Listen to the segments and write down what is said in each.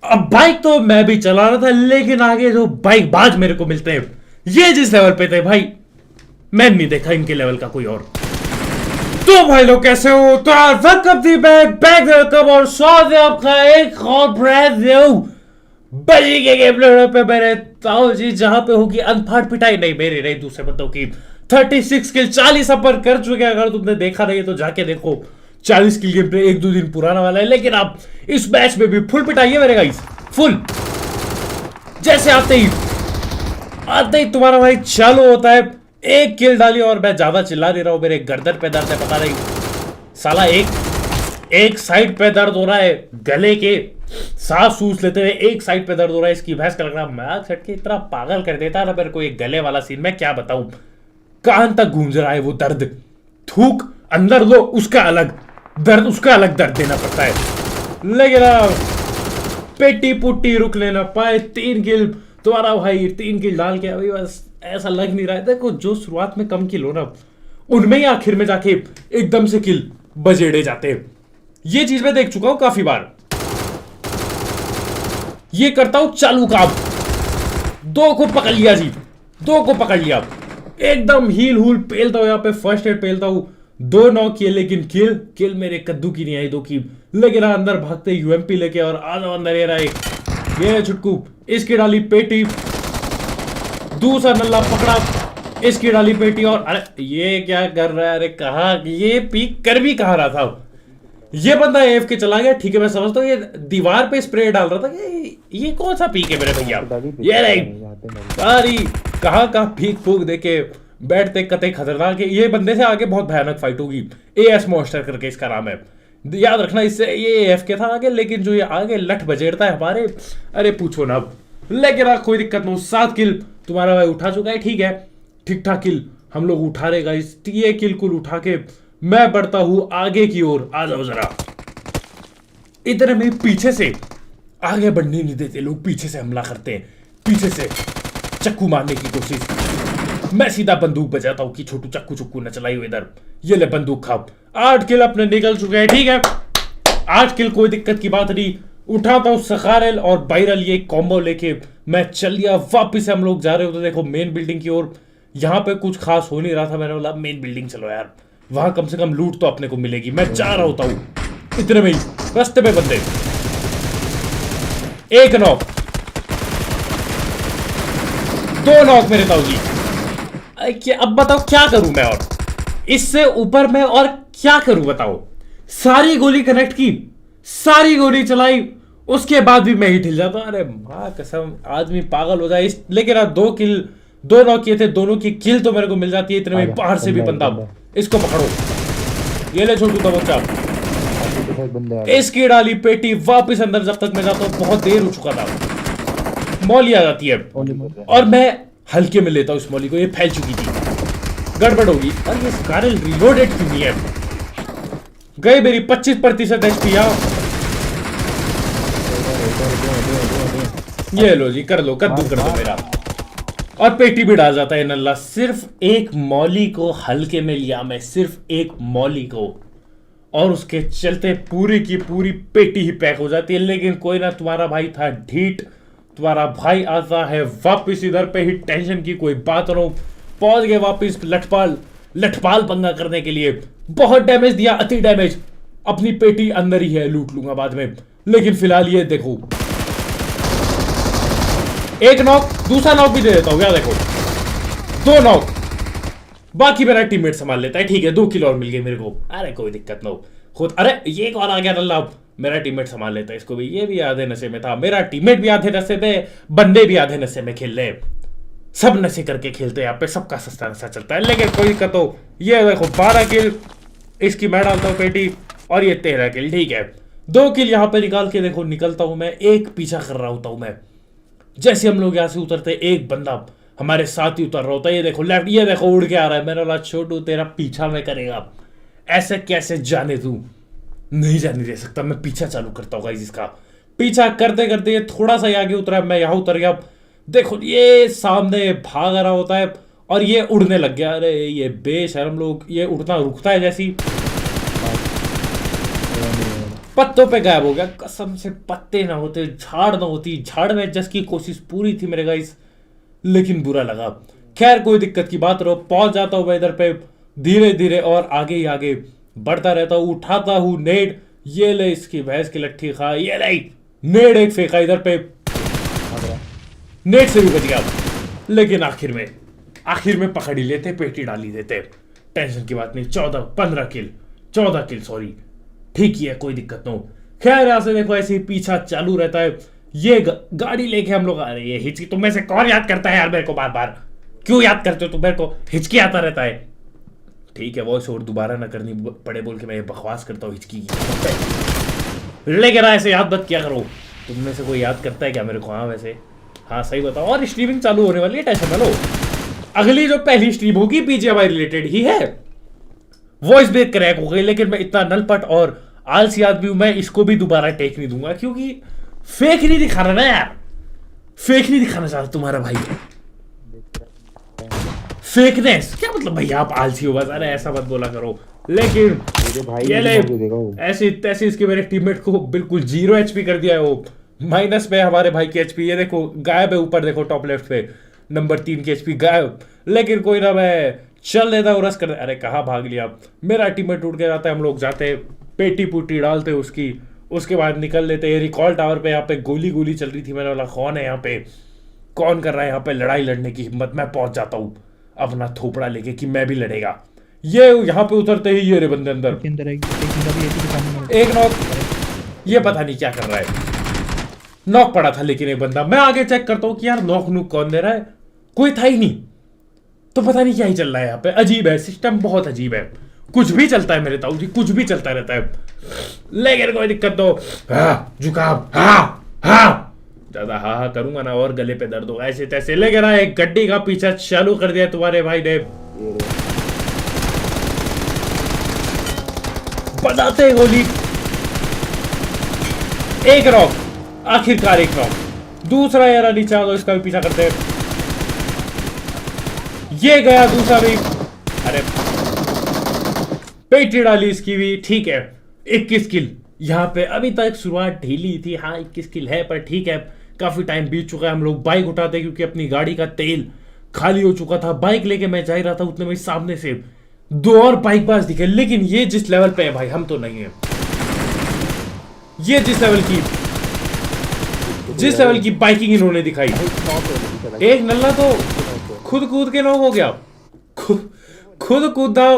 अब बाइक तो मैं भी चला रहा था, लेकिन आगे जो बाइक बाज मेरे को मिलते हैं, ये जिस लेवल पे थे भाई, मैं नहीं देखा इनके लेवल का कोई और। तो भाई लोग कैसे हो? तो वेलकम टू बैक वेलकम और स्वागत है आपका एक और ब्रांड न्यू बजी के गेम पे मेरे ताऊ जी, जहां पे होगी अनफाट पिटाई, नहीं मेरी नहीं दूसरे बंदों की। 36 किल 40 अपर कर चुके हैं। अगर तुमने देखा नहीं है तो जाके देखो। 40 किल गेम प्ले 1-2 दिन पुराना वाला है, लेकिन आप इस मैच में भी फुल पिटाई है मेरे गाइस, फुल। जैसे आते ही तुम्हारा भाई चालू होता है, एक किल डाली और मैं ज्यादा चिल्ला नहीं रहा हूं, मेरे गर्दन पे दर्द है, पता नहीं साला एक साइड पे दर्द हो रहा है, गले के सांस सूस लेते हुए एक साइड पे दर्द हो रहा है। इसकी भैंस का लग रहा मैं सट के इतना पागल कर देता है ना मेरे को एक गले वाला सीन, मैं क्या बताऊं, कान तक गूंज रहा है वो दर्द। थूक अंदर लो, उसका अलग दर्द, उसका अलग दर्द देना पड़ता है। लेकिन पेटी पुट्टी रुक लेना पाए। 3 किल तुम्हारा भाई, 3 किल डाल के अभी बस ऐसा लग नहीं रहा है। देखो जो शुरुआत में कम किल हो ना, उनमें ही आखिर में जाके एकदम से किल बजेड़े जाते हैं। ये चीज मैं देख चुका हूं काफी बार। ये करता हूं चालू काम, 2 को पकड़ लिया जी, 2 को पकड़ लिया, एकदम हील हुल पेलता हूं, यहाँ पे फर्स्ट एड पेलता हूं। 2 नॉक किए, लेकिन किल मेरे कद्दू की नहीं आई 2 की। लेकिन अंदर भागते यूएमपी लेके और आ जाओ अंदर। ये रहा एक, ये छुटकू, इसकी डाली पेटी, दूसरा नल्ला पकड़ा, इसकी डाली पेटी। और अरे ये क्या कर रहा है? अरे कहा ये पीक कर भी कहा रहा था ये बंदा, एफ के चला गया। ठीक है मैं समझता हूँ, ये दीवार पे स्प्रे डाल रहा था कि ये कौन सा पीक है मेरे भैया? ये नहीं सारी कहाँ पीक फूक देके बैठते कते खतरनाक है। ये बंदे से आगे बहुत भयानक फाइट होगी। एएस मॉन्स्टर करके इसका नाम है, याद रखना। इससे ये एफ के था आगे, लेकिन जो ये आगे लठ बजेड़ता है हमारे, अरे पूछो ना अब। लेकिन कोई दिक्कत नहीं, 7 किल तुम्हारा भाई उठा चुका है। ठीक है, ठीक ठाक किल हम लोग उठा रहे गाइस। ये किल कुल उठा के मैं बढ़ता हूं आगे की ओर। आ जाओ जरा। इधर में पीछे से आगे बढ़ने नहीं देते लोग, पीछे से हमला करते हैं, पीछे से चक्कू मारने की कोशिश। मैं सीधा बंदूक बजाता हूं कि छोटू चक्कू न चलाई हो इधर। ये ले बंदूक खाओ। 8 किल अपने निकल चुके हैं। ठीक है, 8 किल कोई दिक्कत की बात नहीं। उठाता हूं सखारेल और बाइरल, ये कॉम्बो लेके मैं चल लिया वापिस से। हम लोग जा रहे होते देखो मेन बिल्डिंग की ओर। यहां पे कुछ खास हो नहीं रहा था, मैंने बोला मेन बिल्डिंग चलो यार, वहां कम से कम लूट तो अपने को मिलेगी। मैं जा रहा होता हूं, इतने में ही रास्ते में बंदे, एक नॉक, 2 नॉक मेरे ताऊ जी। अब बताओ क्या करूं मैं, और इससे ऊपर मैं और क्या करूं बताओ? सारी गोली कनेक्ट की, सारी गोली चलाई, उसके बाद भी मैं ही ढिल जाता। अरे मां कसम, आदमी पागल हो जाए। लेकिन 2 नॉक किए थे, दोनों की किल तो मेरे को मिल जाती है। इतने में बाहर से भी बंदा, इसको पकड़ो, ये ले छोटू का बच्चा, इसकी डाली पेटी, वापिस अंदर। जब तक मैं जाता हूं बहुत देर हो चुका था, मौली आ जाती है और मैं हल्के में लेता हूं इस मौली को। ये फैल चुकी थी, गड़बड़ होगी। और ये स्कारल रिलोडेड क्यों नहीं है? गई मेरी 25% एचपी। ये लो जी, कर लो, कद्दू कर दो मेरा। और पेटी भी डाल जाता है नल्ला। सिर्फ एक मौली को हल्के में लिया मैं, सिर्फ एक मौली को, और उसके चलते पूरी की पूरी पेटी ही पैक हो जाती है। लेकिन कोई ना, तुम्हारा भाई था ढीठ, तुम्हारा भाई आता है वापिस इधर पे ही। टेंशन की कोई बात ना, पहुंच गए वापिस लठपाल पंगा करने के लिए। बहुत डैमेज दिया, अति डैमेज। अपनी पेटी अंदर ही है, लूट लूंगा बाद में। लेकिन फिलहाल ये देखो, एक नॉक, दूसरा नॉक भी दे देता हूं। क्या देखो, 2 नॉक, बाकी मेरा टीममेट संभाल लेता है। ठीक है, 2 किल और मिल गए मेरे को। अरे कोई दिक्कत ना हो खुद। अरे ये एक और आ गया नल्ला, मेरा टीममेट संभाल लेता है इसको भी। ये भी आधे नशे में था, मेरा टीममेट भी आधे नशे में, बंदे भी आधे नशे में खेल रहे। सब नशे करके खेलते हैं यहाँ पे, सबका सस्ता नशा चलता है। लेकिन कोई दिक्कत हो। ये देखो 12 किल, इसकी मैं डालता हूँ पेटी, और ये 13 किल। ठीक है, 2 किल यहाँ पे निकाल के देखो निकलता हूं मैं। एक पीछा कर रहा होता हूं मैं। जैसे हम लोग यहाँ से उतरते, एक बंदा हमारे साथ ही उतर रहा होता है। ये देखो लेफ्ट, ये देखो उड़ के आ रहा है। मैंने बोला छोटू तेरा पीछा में करेगा, ऐसे कैसे जाने तू? नहीं जाने दे सकता, मैं पीछा चालू करता हूँ गाइस इसका। पीछा करते करते ये थोड़ा सा आगे उतरा, मैं यहाँ उतर गया। देखो ये सामने भाग रहा होता है और ये उड़ने लग गया। अरे ये बेशर्म लोग, ये उड़ना रुकता है जैसी पत्तों पे गायब हो गया। कसम से पत्ते ना होते, झाड़ ना होती, झाड़ में एडजस्ट की कोशिश पूरी थी मेरे गाइस, लेकिन बुरा लगा। खैर कोई दिक्कत की बात रहो, पहुंच जाता हूं मैं इधर पे धीरे धीरे और आगे ही आगे बढ़ता रहता हूं। उठाता हूं नेड, ये ले इसकी भैंस की लट्ठी खा, ये ले नेड एक फेंका इधर पे, नेड से भी बच गया। लेकिन आखिर में पकड़ ही लेते, पेटी डाली देते, टेंशन की बात नहीं। 14 किल सॉरी, ठीक ही है, कोई दिक्कत नहीं। खैर यहां से देखो ऐसे ही पीछा चालू रहता है। ये गाड़ी लेके हम लोग आ रहे हैं। हिचकी तुम में से कौन याद करता है यार मेरे को बार बार? क्यों याद करते हो तुम मेरे को? हिचकी आता रहता है। ठीक है, वॉइस और दोबारा ना करनी पड़े बोल के मैं ये बकवास करता हूँ हिचकी की। लेकिन ऐसे याद मत किया करो। तुम में से कोई याद करता है क्या मेरे को? हाँ वैसे हाँ सही बताओ। और स्ट्रीमिंग चालू होने वाली है, टेंशन ना लो। अगली जो पहली स्ट्रीम होगी बीजीएमआई रिलेटेड ही है, वॉइस ब्रेक क्रैक हो गई, लेकिन मैं इतना नलपट और आलसी आदमी हूं, मैं इसको भी दोबारा टेक नहीं दूंगा, क्योंकि फेक नहीं दिखाना ना यार, फेक नहीं दिखाना चाहता तुम्हारा भाई। फेकनेस क्या मतलब भैया, आप आलसी हो बस। अरे ऐसा मत बोला करो। लेकिन ये ले ऐसे तैसे इसके मेरे टीममेट को बिल्कुल 0 एचपी कर दिया है वो, माइनस में हमारे भाई की एचपी। ये देखो गायब है ऊपर, देखो टॉप लेफ्ट पे नंबर 3 की एचपी गायब। लेकिन कोई ना, मैं चल लेता हूँ रस कर। अरे कहाँ भाग लिया, मेरा टीममेट उठ के जाता है। हम लोग जाते, पेटी पुटी डालते उसकी, उसके बाद निकल लेते। रिकॉल टावर पे यहाँ पे गोली चल रही थी, मैंने बोला कौन है यहाँ पे, कौन कर रहा है यहाँ पे लड़ाई लड़ने की हिम्मत। मैं पहुंच जाता हूँ अपना थोपड़ा लेके कि मैं भी लड़ेगा। ये यहाँ पे उतरते ही ये रे बंदे अंदर, एक नॉक, ये पता नहीं क्या कर रहा है, नॉक पड़ा था लेकिन एक बंदा। मैं आगे चेक करता हूँ कि यार नॉक नूक कौन दे रहा है, कोई था ही नहीं। तो पता नहीं क्या ही चल रहा है यहाँ पे, अजीब है सिस्टम, बहुत अजीब है। कुछ भी चलता है मेरे ताऊ जी, कुछ भी चलता रहता है। लेकिन कोई दिक्कत तो जुकाम, ज्यादा हाँ करूंगा ना और गले पे दर्द होगा ऐसे तैसे। लेकिन एक गड्डी का पीछा चालू कर दिया तुम्हारे भाई ने, बताते गोली। एक रॉक, आखिरकार एक रॉक। दूसरा यार नीचे आ दो, इसका भी पीछा करते हैं। ये गया दूसरा भी, अरे पेटी डाली इसकी भी। ठीक है 21 किल यहाँ पे। अभी तक शुरुआत ढीली थी, हाँ 21 किल है, पर ठीक है काफी टाइम बीत चुका है। हम लोग बाइक उठाते क्योंकि अपनी गाड़ी का तेल खाली हो चुका था। बाइक लेके मैं जा ही रहा था, उतने में सामने से 2 और बाइक बाज दिखे। लेकिन ये जिस लेवल पे है भाई, हम तो नहीं है। ये जिस लेवल की बाइकिंग इन्होंने दिखाई, एक नल्ला तो खुद कूद के नॉक हो गया, खुद कूदा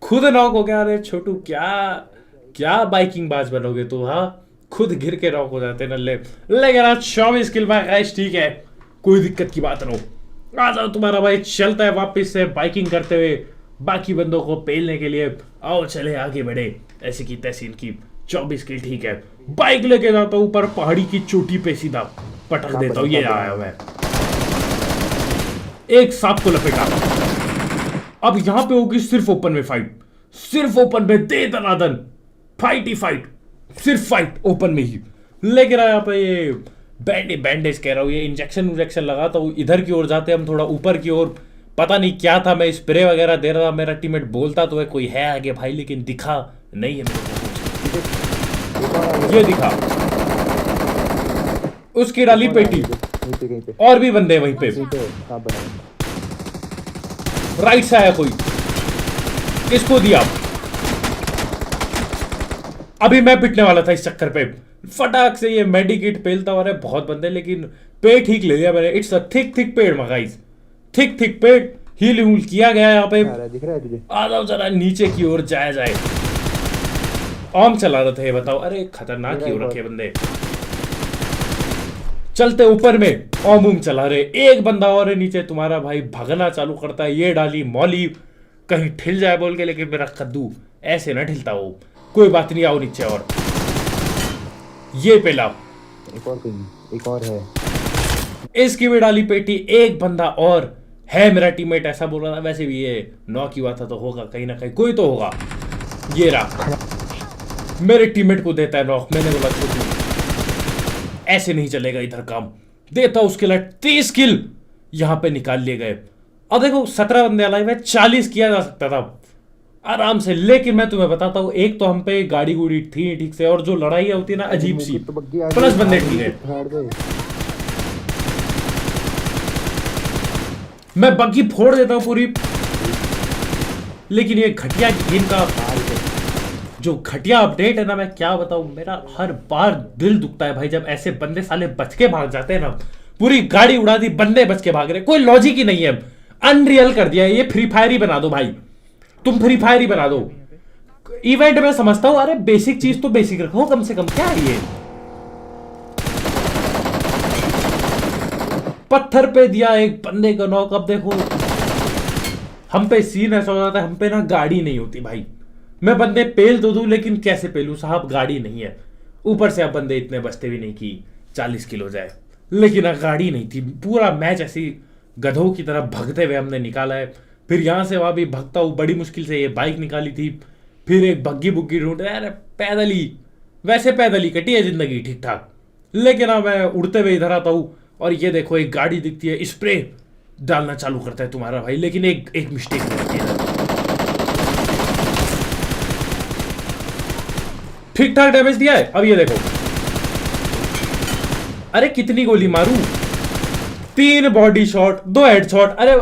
खुद नॉक हो गया। अरे छोटू क्या बाइकिंग बाज बनोगे तू? हाँ खुद गिर के नॉक हो जाते नल्ले। लेकिन आज 24 किल में गाइस, ठीक है कोई दिक्कत की बात नहीं। आ जाओ तुम्हारा भाई चलता है वापस से बाइकिंग करते हुए बाकी बंदों को पेलने के लिए। आओ चले आगे बढ़े, ऐसी की तैसी इनकी 24 किल। ठीक है बाइक लेके जाता हूं ऊपर पहाड़ी की चोटी पे, सीधा पटक देता हूं। ये आया मैं, एक सांप को लपेटा। अब यहां पे होगी सिर्फ ओपन में फाइट, सिर्फ ओपन में दे दनादन, फाइट ही फाइट, सिर्फ फाइट ओपन में ही। लेकिन यहाँ पे ये बैंडेज कह रहा हूँ, ये इंजेक्शन लगाता हूँ। इधर की ओर जाते हम थोड़ा ऊपर की ओर, पता नहीं क्या था, मैं स्प्रे वगैरह दे रहा था। मेरा टीममेट बोलता तो है कोई है आगे भाई, लेकिन दिखा नहीं है मेरे को। ये दिखा, उसकी डाली पेटी, और भी बंदे वहीं पे। राइट से आया कोई, इसको दिया। अभी मैं पिटने वाला था इस चक्कर पे, फटाक से ये मेडिकेट पेलता हुआ है। बहुत बंदे, लेकिन पेड़ ठीक ले लिया मैंने। इट्स अ थिक पेड़ मगाइस, थिक पेड़ हील हूल किया गया यहाँ पे। दिख रहा है तुझे? आ जाओ जरा नीचे की ओर जाए। ऑम चला रहे थे बताओ, अरे खतरनाक ही हो रखे बंदे। चलते ऊपर में ओम चला रहे। एक बंदा और है नीचे, तुम्हारा भाई भगना चालू करता है। ये डाली मौली कहीं ठिल जाए बोल के, लेकिन मेरा कद्दू ऐसे ना ठिलता हो। कोई बात नहीं, आओ नीचे। और ये पहला एक और है, इसकी भी डाली पेटी। एक बंदा और है मेरा टीममेट, ऐसा बोल रहा था। वैसे भी ये नॉक ही हुआ था तो होगा कहीं ना कहीं, कोई तो होगा। ये रहा, मेरे टीममेट को देता है नॉक। मैंने बोला छोटू ऐसे नहीं चलेगा इधर काम, देता उसके लिए 30 किल यहां पे निकाल लिए गए। अब देखो 17 बंदे अलाइव है, 40 किया जा सकता था। आराम से। लेकिन मैं तुम्हें बताता हूँ, एक तो हम पे गाड़ी गुड़ी थी नहीं ठीक से, और जो लड़ाई होती है ना अजीब सी, तो बग्गी आ प्लस गई, बंदे आ ठीक गई, है। फाड़ दे। मैं बग्गी फोड़ देता हूँ पूरी, लेकिन ये घटिया गेम का जो घटिया अपडेट है ना, मैं क्या बताऊं, मेरा हर बार दिल दुखता है भाई जब ऐसे बंदे साले बच के भाग जाते हैं ना। पूरी गाड़ी उड़ा दी, बंदे बच के भाग रहे, कोई लॉजिक ही नहीं है। अनरियल कर दिया है ये। फ्री फायर ही बना दो भाई, तुम फ्री फायर ही बना दो। इवेंट में समझता हूं, अरे बेसिक चीज तो बेसिक रखो कम से कम, क्या है ये। पत्थर पे दिया एक बंदे को नॉक। अब देखो हम पे सीन ऐसा हो जाता है, हम पे ना गाड़ी नहीं होती भाई। मैं बंदे पेल तो दूं, लेकिन कैसे पेलूं साहब, गाड़ी नहीं है। ऊपर से अब बंदे इतने बचते भी नहीं कि 40 किलो जाए, लेकिन अब गाड़ी नहीं थी। पूरा मैच ऐसी गधों की तरह भगते हुए हमने निकाला है। फिर यहां से वहां भी भगता हूं, बड़ी मुश्किल से ये बाइक निकाली थी। फिर एक बग्गी बुग्गी ढूंढ, अरे पैदल ही, वैसे पैदल ही कटी है जिंदगी ठीक ठाक। लेकिन अब मैं उड़ते हुए इधर आता हूं, और ये देखो एक गाड़ी दिखती है, स्प्रे डालना चालू करता है तुम्हारा भाई। लेकिन एक मिस्टेक हो जाती है, ठीक ठाक डैमेज दिया है। अब ये देखो, अरे कितनी गोली मारूं, 3 बॉडी शॉट, 2 हेडशॉट, अरे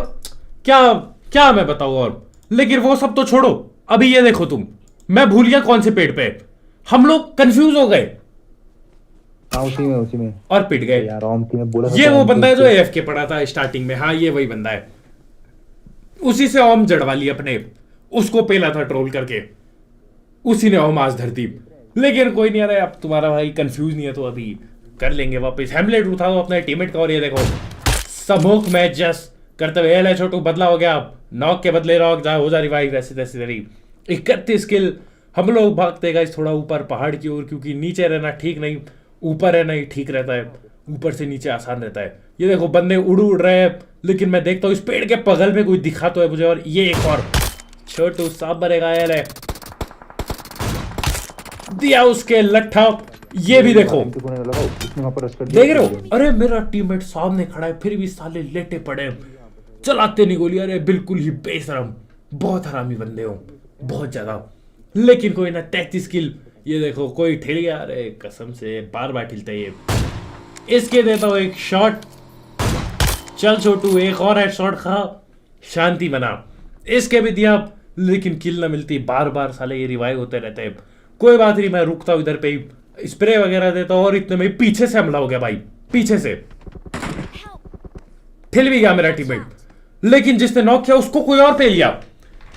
क्या क्या मैं बताऊं और। लेकिन वो सब तो छोड़ो, अभी ये देखो तुम, मैं भूल गया कौन से पेड़ पे। हम लोग कंफ्यूज हो गए हाँ उसी में और पिट गए यार। ओमती में बोला था ये तो वो ओमती बंदा है जो उसके- एएफके पड़ा था स्टार्टिंग में। हाँ ये वही बंदा है, उसी से ओम जड़वा ली अपने, उसको पेला था ट्रोल करके, उसी ने ओम आज धरती। लेकिन कोई नहीं, अरे अब तुम्हारा भाई कंफ्यूज नहीं है तो अभी कर लेंगे वापस। हेमलेट उठा दो अपने टीममेट का, और ये देखो स्मोक मैच जस्ट करते हुए ले छोटू बदला हो गया। नॉक के बदले रॉक जा हो जा रिवाइव, ऐसे तैसे तरी 31 किल। हम लोग भागते गए थोड़ा ऊपर पहाड़ की ओर, क्योंकि नीचे रहना ठीक नहीं, ऊपर रहना ही ठीक रहता है। ऊपर से नीचे आसान रहता है। ये देखो बंदे उड़ रहे हैं, लेकिन मैं देखता हूँ इस पेड़ के बगल में कोई दिखा तो है मुझे। और ये एक और छोटू सांप बनेगा यार है, दिया उसके लट्ठा। ये भी देखो, ओमती को नहीं लगा, उसने वहाँ पर रश कर दिया। देख रहे हो, अरे मेरा टीममेट सामने खड़ा है, फिर भी साले लेटे पड़े हैं, चलाते नहीं गोली। अरे बिल्कुल ही बेशरम, बहुत हरामी बंदे हो, बहुत ज्यादा। लेकिन कोई ना, 33 किल। ये देखो कोई ठेल गया, अरे कसम से बार बार ठिलता है ये। इसके देता हूँ एक शॉट, चल छोटू एक और है शॉट खा, शांति बना। इसके भी दिया, लेकिन किल ना मिलती, बार बार साले ये रिवाइव होते रहते हैं। कोई बात नहीं, मैं रुकता हूँ इधर पे ही, स्प्रे वगैरह देता हूँ। और इतने में पीछे से हमला हो गया भाई, पीछे से ठिल भी गया मेरा टीममेट, लेकिन जिसने नॉक किया उसको कोई और पे लिया।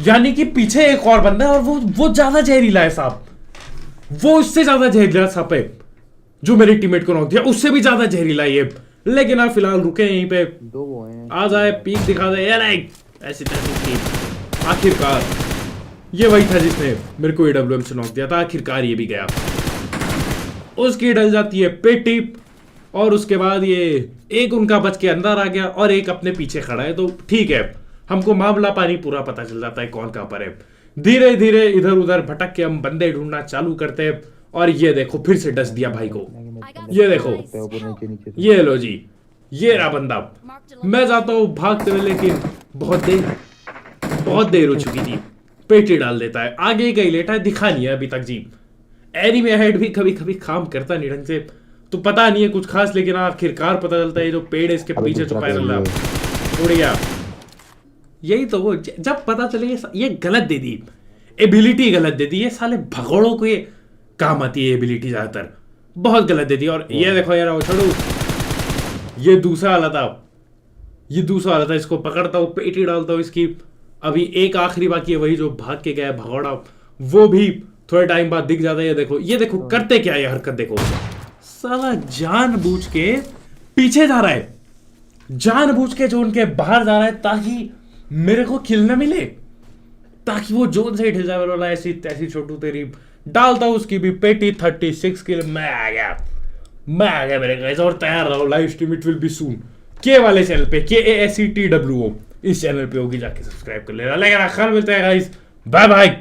यानी कि पीछे एक और बंदा है, और वो ज्यादा जहरीला है साहब, वो उससे ज्यादा जहरीला सांप है जो मेरे टीममेट को नॉक दिया, उससे भी ज्यादा जहरीला है ये। लेकिन आप फिलहाल रुके यहीं पे, 2 वो हैं। आ जाए पीक दिखा दे यार, ऐसी तैसी की। आखिरकार ये वही था जिसने मेरे को एडब्ल्यूएम से नॉक दिया था, आखिरकार ये भी गया। उसकी डल जाती है पेटी, और उसके बाद ये एक उनका बच के अंदर आ गया, और एक अपने पीछे खड़ा है। तो ठीक है, हमको मामला पानी पूरा पता चल जाता है कौन कहां पर है। धीरे धीरे इधर उधर भटक के हम बंदे ढूंढना चालू करते हैं। और ये देखो फिर से डस दिया भाई को, ये देखो, ऊपर नीचे से। ये लो जी, ये रहा बंदा। मैं जाता हूँ भागते हुए, लेकिन बहुत देर हो चुकी थी। पेटी डाल देता है, आगे कहीं लेटा है, दिखा नहीं है अभी तक जी। एरी में हेड भी कभी कभी काम करता नहीं ढंग से, तो पता नहीं है कुछ खास। लेकिन आखिरकार पता चलता है जो पेड़ है इसके पीछे छुपा है, उड़ गया। यही तो वो, जब पता चले ये गलत दे दी, एबिलिटी गलत दे दी। ये साले भगोड़ों को ये काम आती है एबिलिटी, ज्यादातर बहुत गलत दे दी। और ये देखो यार, वो छोड़ो, ये दूसरा वाला था, इसको पकड़ता हूँ, पेटी डालता हूँ इसकी। अभी एक आखिरी बाकी है, वही जो भाग के गया भगोड़ा, वो भी थोड़े टाइम बाद दिख जाता है। ये देखो करते क्या है ये हरकत, देखो साला जानबूझ के पीछे जा रहा है, जानबूझ के जो उनके बाहर जा रहा है, ताकि मेरे को किल न मिले, ताकि वो जोन से हिल जाए वाला। ऐसी तैसी छोटू तेरी डालता हूं उसकी भी पेटी। 36 किल। मैं आ गया मेरे गाइस, और तैयार रहो, live stream it will be सून के वाले चैनल पे, KASETWO इस चैनल पे होगी, जाके सब्सक्राइब कर लेना। लेकिन आखिर मिलते हैं गाइस, बाय बाय।